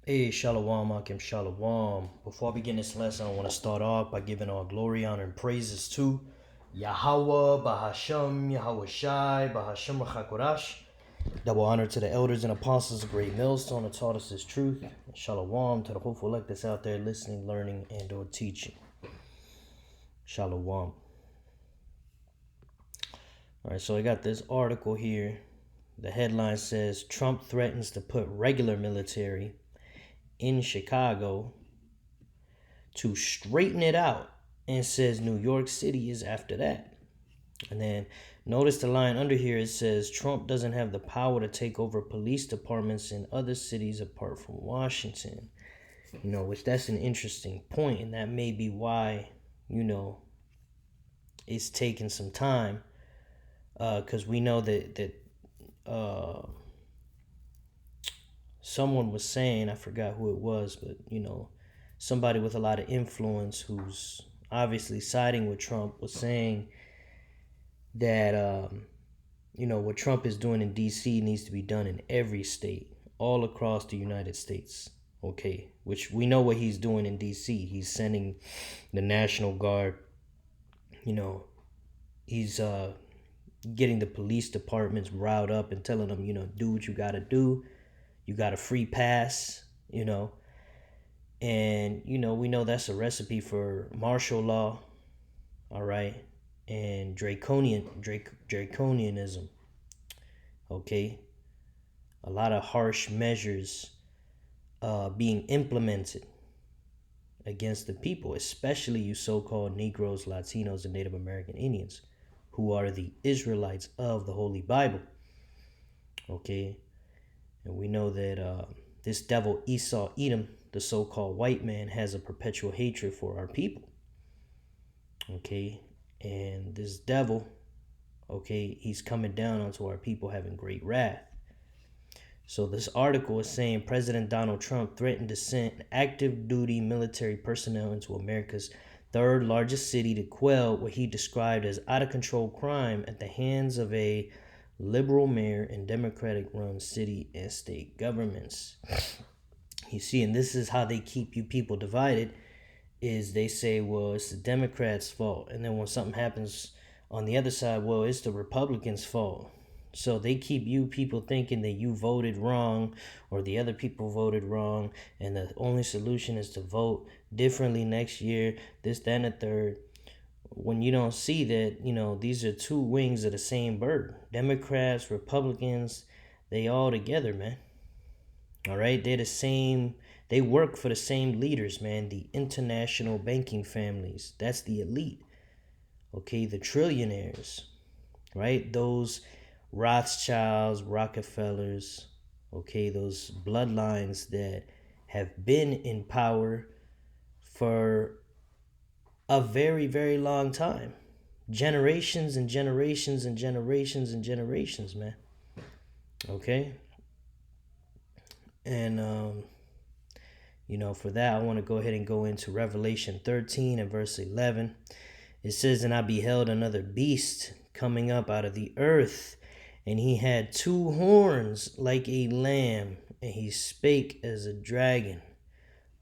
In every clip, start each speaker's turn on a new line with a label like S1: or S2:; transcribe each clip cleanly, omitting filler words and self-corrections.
S1: Hey, Shalom, Akim Shalom. Before I begin this lesson, I want to start off by giving all glory, honor, and praises to Yahweh, Bahasham, Yahweh Shai, Bahasham Rachakorash. Double honor to the elders and apostles of Great Millstone that taught us this truth. And Shalom to the hopeful elect that's out there listening, learning, and or teaching. Shalom. All right, so I got this article here. The headline says, Trump threatens to put regular military in Chicago to straighten it out, and says New York City is after that. And then notice the line under here, it says Trump doesn't have the power to take over police departments in other cities apart from Washington. Which that's an interesting point, and that may be why, it's taking some time. Because we know that someone was saying, I forgot who it was, but somebody with a lot of influence who's obviously siding with Trump was saying that what Trump is doing in D.C. needs to be done in every state, all across the United States. Okay, which we know what he's doing in D.C. He's sending the National Guard. He's getting the police departments riled up and telling them, do what you got to do. You got a free pass, and we know that's a recipe for martial law. All right, and draconianism. Okay, a lot of harsh measures being implemented against the people, especially you so-called Negroes, Latinos, and Native American Indians, who are the Israelites of the Holy Bible. Okay, and we know that this devil Esau Edom, the so-called white man, has a perpetual hatred for our people. Okay, and this devil, okay, he's coming down onto our people having great wrath. So this article is saying President Donald Trump threatened to send active duty military personnel into America's third largest city to quell what he described as out of control crime at the hands of a liberal mayor and Democratic run city and state governments. You see, and this is how they keep you people divided, is they say, well, it's the Democrats' fault. And then when something happens on the other side, well, it's the Republicans' fault. So they keep you people thinking that you voted wrong or the other people voted wrong, and the only solution is to vote differently next year, this, that, and the third. When you don't see that, these are two wings of the same bird. Democrats, Republicans, they all together, man. All right, they're the same. They work for the same leaders, man. The international banking families. That's the elite. Okay, the trillionaires, right? Those Rothschilds, Rockefellers, okay, those bloodlines that have been in power for a very, very long time. Generations and generations and generations and generations, man. Okay? And, for that, I want to go ahead and go into Revelation 13 and verse 11. It says, and I beheld another beast coming up out of the earth, and he had two horns like a lamb, and he spake as a dragon.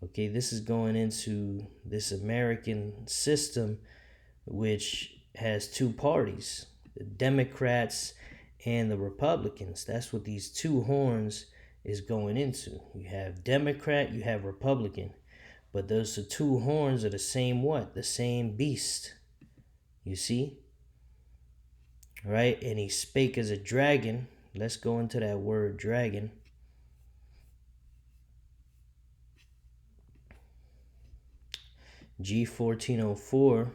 S1: Okay, this is going into this American system, which has two parties, the Democrats and the Republicans. That's what these two horns is going into. You have Democrat, you have Republican, but those are two horns of the same what? The same beast. You see? Right? And he spake as a dragon. Let's go into that word dragon. G1404.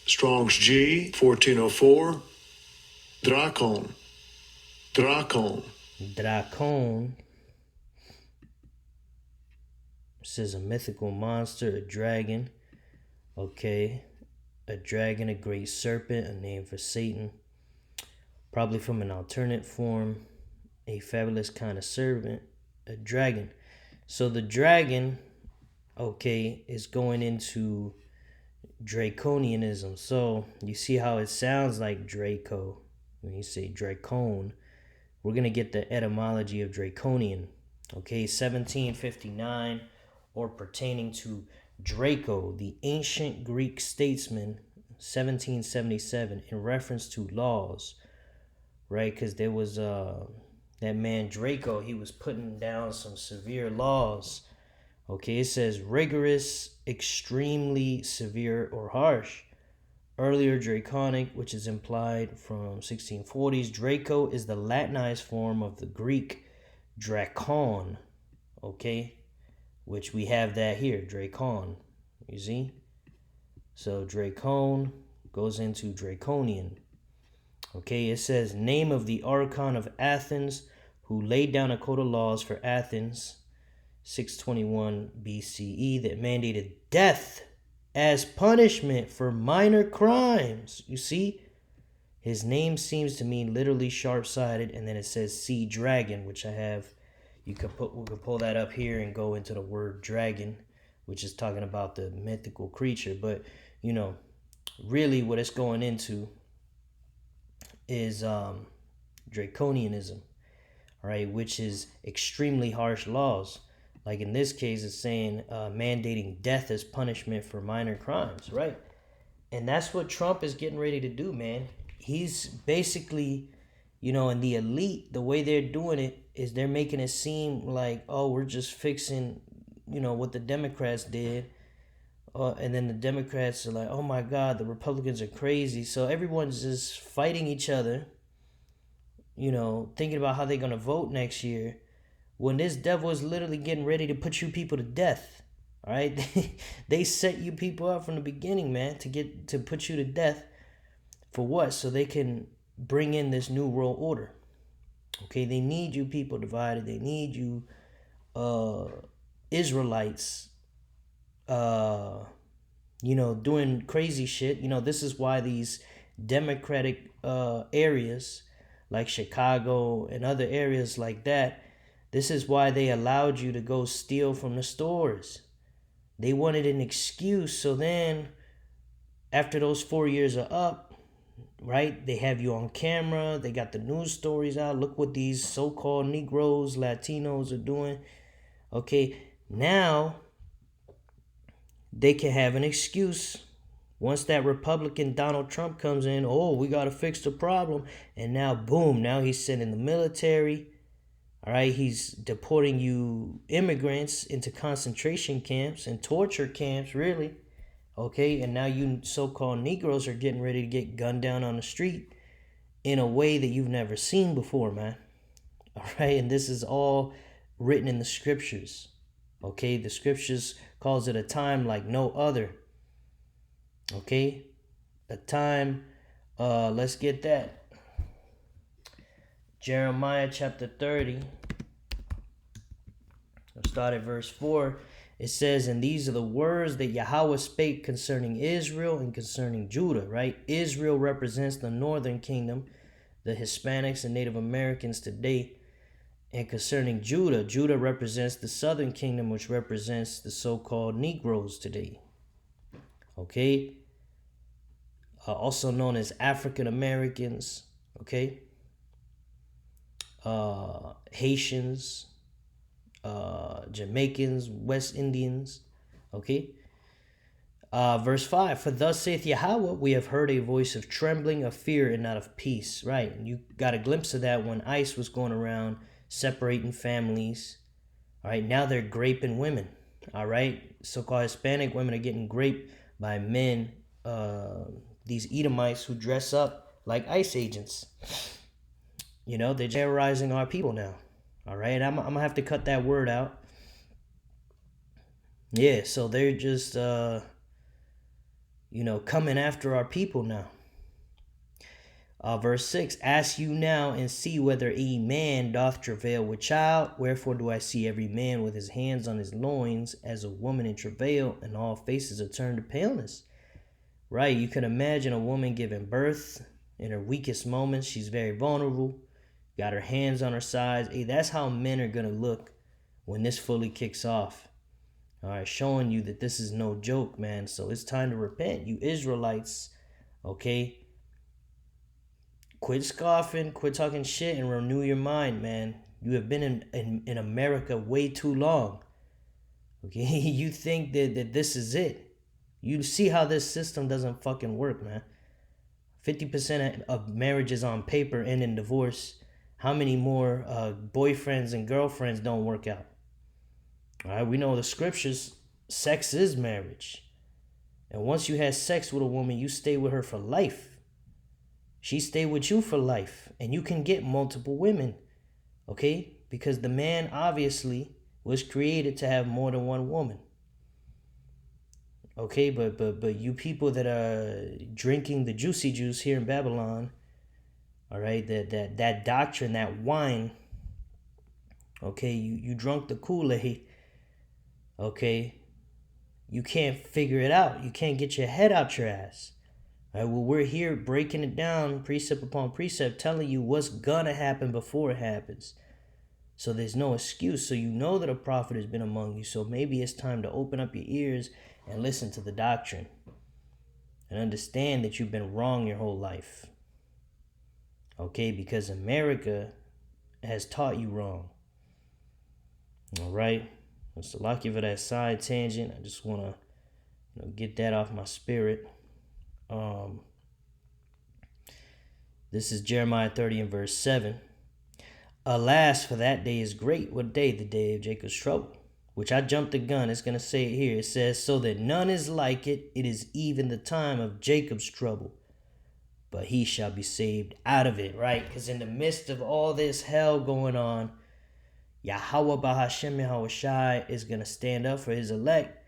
S2: Strong's G 1404. Dracon.
S1: Dracon. This is a mythical monster, a dragon. Okay. A dragon, a great serpent, a name for Satan. Probably from an alternate form, a fabulous kind of serpent, a dragon. So the dragon, okay, is going into Draconianism. So you see how it sounds like Draco. When you say Dracon, we're going to get the etymology of Draconian. Okay, 1759, or pertaining to Draco, the ancient Greek statesman, 1777, in reference to laws, right? Because there was that man Draco, he was putting down some severe laws. Okay, it says rigorous, extremely severe, or harsh. Earlier Draconic, which is implied from 1640s. Draco is the Latinized form of the Greek Dracon, okay? Which we have that here, Dracon. You see? So Dracon goes into Draconian. Okay, it says name of the Archon of Athens who laid down a code of laws for Athens 621 BCE that mandated death as punishment for minor crimes. You see? His name seems to mean literally sharp-sided, and then it says sea dragon, which I have. We could pull that up here and go into the word dragon, which is talking about the mythical creature. But really, what it's going into is Draconianism, right? Which is extremely harsh laws. Like in this case, it's saying mandating death as punishment for minor crimes, right? And that's what Trump is getting ready to do, man. He's basically, in the elite, the way they're doing it is they're making it seem like, oh, we're just fixing, what the Democrats did. And then the Democrats are like, oh my God, the Republicans are crazy. So everyone's just fighting each other, thinking about how they're going to vote next year, when this devil is literally getting ready to put you people to death. All right, they set you people up from the beginning, man, to put you to death. For what? So they can bring in this new world order. Okay, they need you people divided. They need you Israelites doing crazy shit. This is why these democratic areas like Chicago and other areas like that, this is why they allowed you to go steal from the stores. They wanted an excuse. So then, after those 4 years are up, right, they have you on camera. They got the news stories out. Look what these so-called Negroes, Latinos are doing. Okay, now they can have an excuse. Once that Republican Donald Trump comes in, oh, we got to fix the problem. And now, boom, now he's sending the military. All right, he's deporting you immigrants into concentration camps and torture camps, really. Okay, and now you so-called Negroes are getting ready to get gunned down on the street in a way that you've never seen before, man. All right, and this is all written in the scriptures. Okay, the scriptures calls it a time like no other. Okay, a time, let's get that. Jeremiah chapter 30. I'll start at verse 4. It says, and these are the words that Yahweh spake concerning Israel and concerning Judah, right? Israel represents the northern kingdom, the Hispanics and Native Americans today. And concerning Judah, Judah represents the southern kingdom, which represents the so-called Negroes today. Okay? Also known as African Americans, okay? Haitians, Jamaicans, West Indians, okay? Verse 5, for thus saith Yahweh, we have heard a voice of trembling, of fear, and not of peace, right? And you got a glimpse of that when ICE was going around separating families, all right? Now they're graping women, all right? So-called Hispanic women are getting raped by men, these Edomites who dress up like ICE agents. They're terrorizing our people now. All right, I'm gonna have to cut that word out. Yeah, so they're just, coming after our people now. Verse 6, ask you now and see whether a man doth travail with child. Wherefore do I see every man with his hands on his loins as a woman in travail, and all faces are turned to paleness. Right, you can imagine a woman giving birth in her weakest moments. She's very vulnerable. Got her hands on her sides. Hey, that's how men are going to look when this fully kicks off. All right, showing you that this is no joke, man. So it's time to repent, you Israelites. Okay? Quit scoffing, quit talking shit, and renew your mind, man. You have been in America way too long. Okay, you think that this is it. You see how this system doesn't fucking work, man. 50% of marriages on paper end in divorce. How many more boyfriends and girlfriends don't work out? All right, we know the scriptures, sex is marriage. And once you have sex with a woman, you stay with her for life. She stay with you for life. And you can get multiple women. Okay? Because the man obviously was created to have more than one woman. Okay, but you people that are drinking the juicy juice here in Babylon, all right, that doctrine, that wine, okay, you drunk the Kool-Aid, okay, you can't figure it out. You can't get your head out your ass. All right, well, we're here breaking it down precept upon precept, telling you what's gonna happen before it happens. So there's no excuse. So you know that a prophet has been among you. So maybe it's time to open up your ears and listen to the doctrine. And understand that you've been wrong your whole life. Okay, because America has taught you wrong. All right. So like you for that side tangent. I just want to get that off my spirit. This is Jeremiah 30 and verse 7. Alas, for that day is great. What day? The day of Jacob's trouble. Which I jumped the gun. It's going to say it here. It says, so that none is like it. It is even the time of Jacob's trouble. But he shall be saved out of it, right? Because in the midst of all this hell going on, Yahweh Bahashem Yahweh Shai is going to stand up for his elect.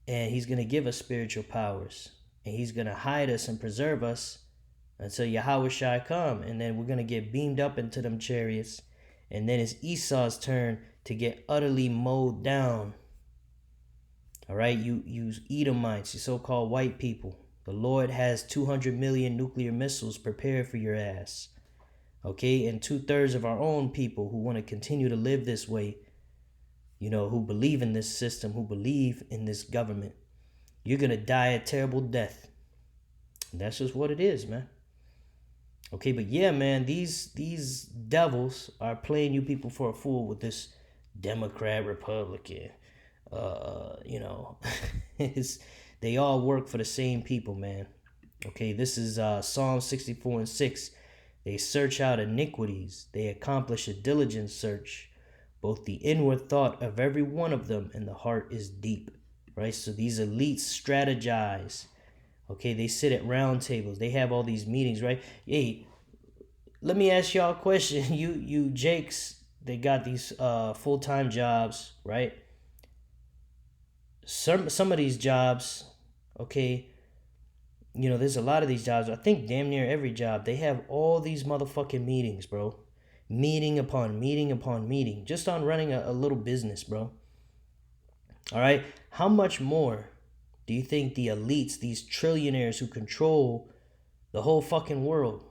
S1: And he's going to give us spiritual powers. And he's going to hide us and preserve us until Yahweh Shai come. And then we're going to get beamed up into them chariots. And then it's Esau's turn to get utterly mowed down. All right, you Edomites, you so-called white people. The Lord has 200 million nuclear missiles prepared for your ass. Okay, and 2/3 of our own people who want to continue to live this way, who believe in this system, who believe in this government, you're going to die a terrible death. And that's just what it is, man. Okay, but yeah, man, these devils are playing you people for a fool with this Democrat, Republican. They all work for the same people, man. Okay, this is Psalm 64 and 6. They search out iniquities. They accomplish a diligent search. Both the inward thought of every one of them and the heart is deep. Right? So these elites strategize. Okay, they sit at round tables. They have all these meetings, right? Hey, let me ask y'all a question. You Jakes, they got these full-time jobs, right? Some of these jobs, okay, there's a lot of these jobs. I think damn near every job, they have all these motherfucking meetings, bro. Meeting upon meeting upon meeting. Just on running a little business, bro. All right? How much more do you think the elites, these trillionaires who control the whole fucking world,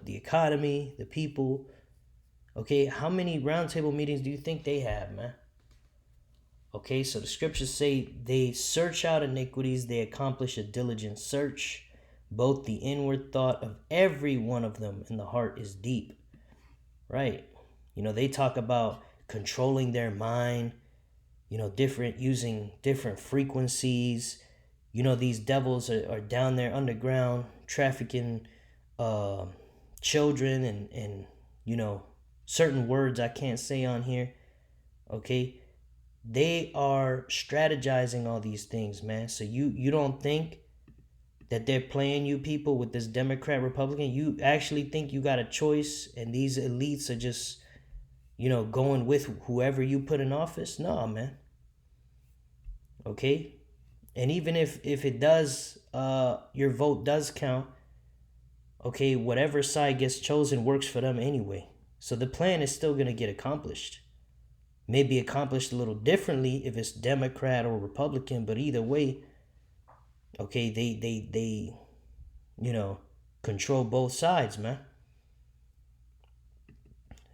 S1: the economy, the people, okay, how many roundtable meetings do you think they have, man? Okay, so the scriptures say they search out iniquities, they accomplish a diligent search. Both the inward thought of every one of them and the heart is deep. Right? They talk about controlling their mind, using different frequencies. These devils are down there underground trafficking children and certain words I can't say on here. Okay? They are strategizing all these things, man. So you don't think that they're playing you people with this Democrat, Republican? You actually think you got a choice and these elites are just, going with whoever you put in office? No, man. Okay? And even if it does, your vote does count, okay, whatever side gets chosen works for them anyway. So the plan is still going to get accomplished. Maybe accomplished a little differently if it's Democrat or Republican, but either way, okay, they control both sides, man.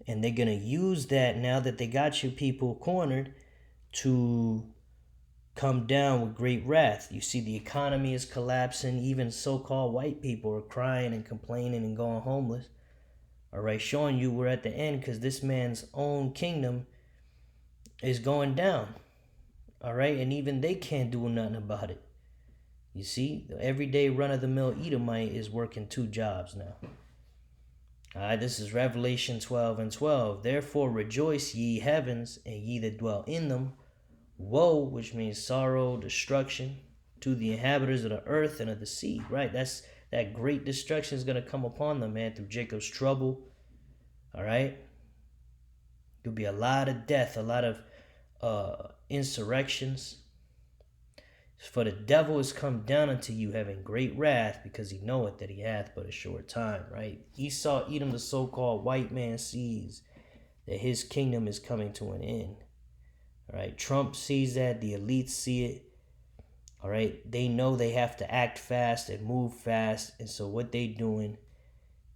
S1: And they're gonna use that now that they got you people cornered to come down with great wrath. You see the economy is collapsing. Even so-called white people are crying and complaining and going homeless. All right, showing you we're at the end because this man's own kingdom is going down. All right, and even they can't do nothing about it. You see, the everyday run-of-the-mill Edomite is working 2 jobs now. All right, this is Revelation 12:12. Therefore rejoice, ye heavens, and ye that dwell in them. Woe, which means sorrow, destruction, to the inhabitants of the earth and of the sea. Right, that great destruction is going to come upon them, man, through Jacob's trouble. All right, there'll be a lot of death, a lot of insurrections. For the devil is come down unto you, having great wrath, because he knoweth that he hath but a short time. Right, Esau, Edom, the so-called white man, sees that his kingdom is coming to an end. All right, Trump sees that, the elites see it. All right, they know they have to act fast and move fast, and so what they doing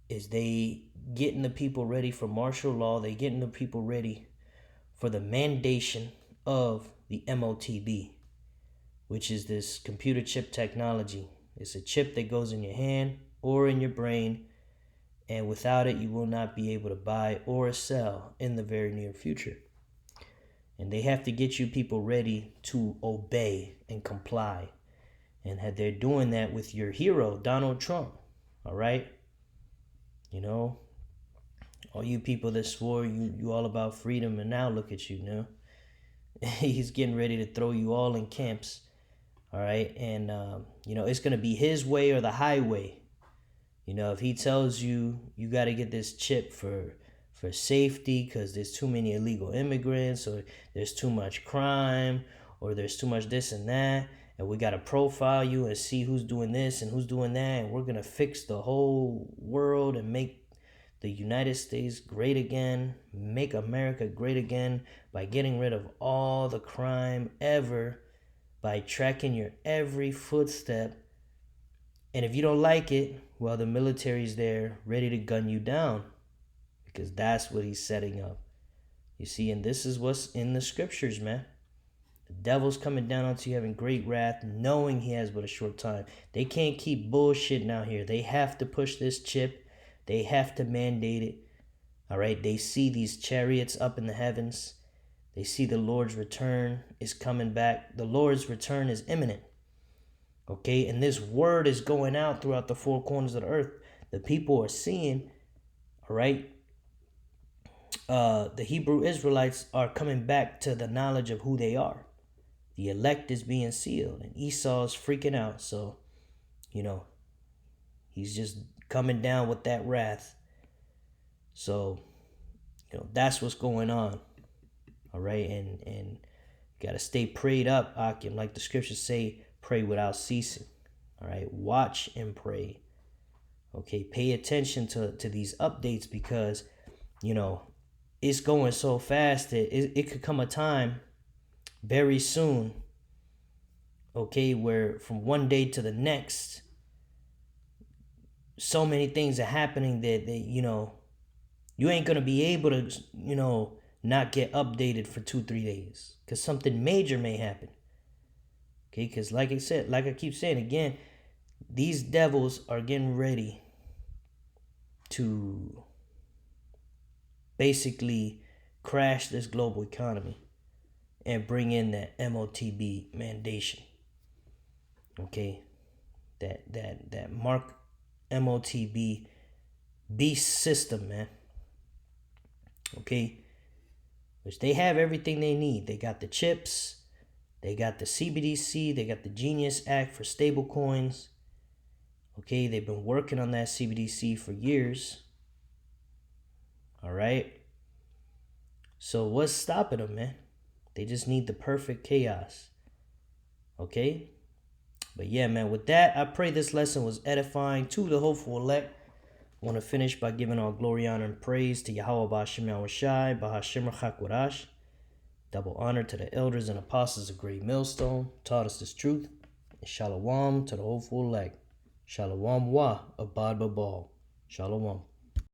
S1: is they getting the people ready for martial law. They getting the people ready for the mandation of the MOTB, which is this computer chip technology. It's a chip that goes in your hand or in your brain, and without it, you will not be able to buy or sell in the very near future. And they have to get you people ready to obey and comply. And they're doing that with your hero, Donald Trump. All right? You know, all you people that swore you all about freedom, and now look at you now. He's getting ready to throw you all in camps. All right? And, it's going to be his way or the highway. If he tells you you got to get this chip for safety because there's too many illegal immigrants, or there's too much crime, or there's too much this and that, and we got to profile you and see who's doing this and who's doing that, and we're going to fix the whole world and make the United States great again, make America great again by getting rid of all the crime ever, by tracking your every footstep. And if you don't like it, well, the military's there ready to gun you down, because that's what he's setting up. You see, and this is what's in the scriptures, man. The devil's coming down onto you, having great wrath, knowing he has but a short time. They can't keep bullshitting out here. They have to push this chip. They have to mandate it. All right, they see these chariots up in the heavens. They see the Lord's return is coming back. The Lord's return is imminent. Okay, and this word is going out throughout the 4 corners of the earth. The people are seeing, all right, the Hebrew Israelites are coming back to the knowledge of who they are. The elect is being sealed, and Esau is freaking out. So, he's just coming down with that wrath. So, that's what's going on. All right, and you got to stay prayed up, Akim, like the scriptures say, pray without ceasing. All right, watch and pray. Okay, pay attention to these updates, because, it's going so fast that it could come a time very soon, okay, where from one day to the next, so many things are happening that you ain't going to be able to, not get updated for 2-3 days, because something major may happen. Okay, because like I keep saying again, these devils are getting ready to basically crash this global economy and bring in that MOTB mandation. Okay, that Mark MOTB beast system, man. Okay, which they have everything they need. They got the chips, they got the CBDC, they got the Genius Act for stable coins. Okay, they've been working on that CBDC for years. All right. So what's stopping them, man? They just need the perfect chaos. Okay? But yeah, man, with that, I pray this lesson was edifying to the hopeful elect. I want to finish by giving all glory, honor, and praise to Yahweh Ba'ashem Yahushai, Bahashem Rachakwadash. Double honor to the elders and apostles of Great Millstone, taught us this truth. And shalom to the hopeful elect. Shalom wa abad babal. Shalom.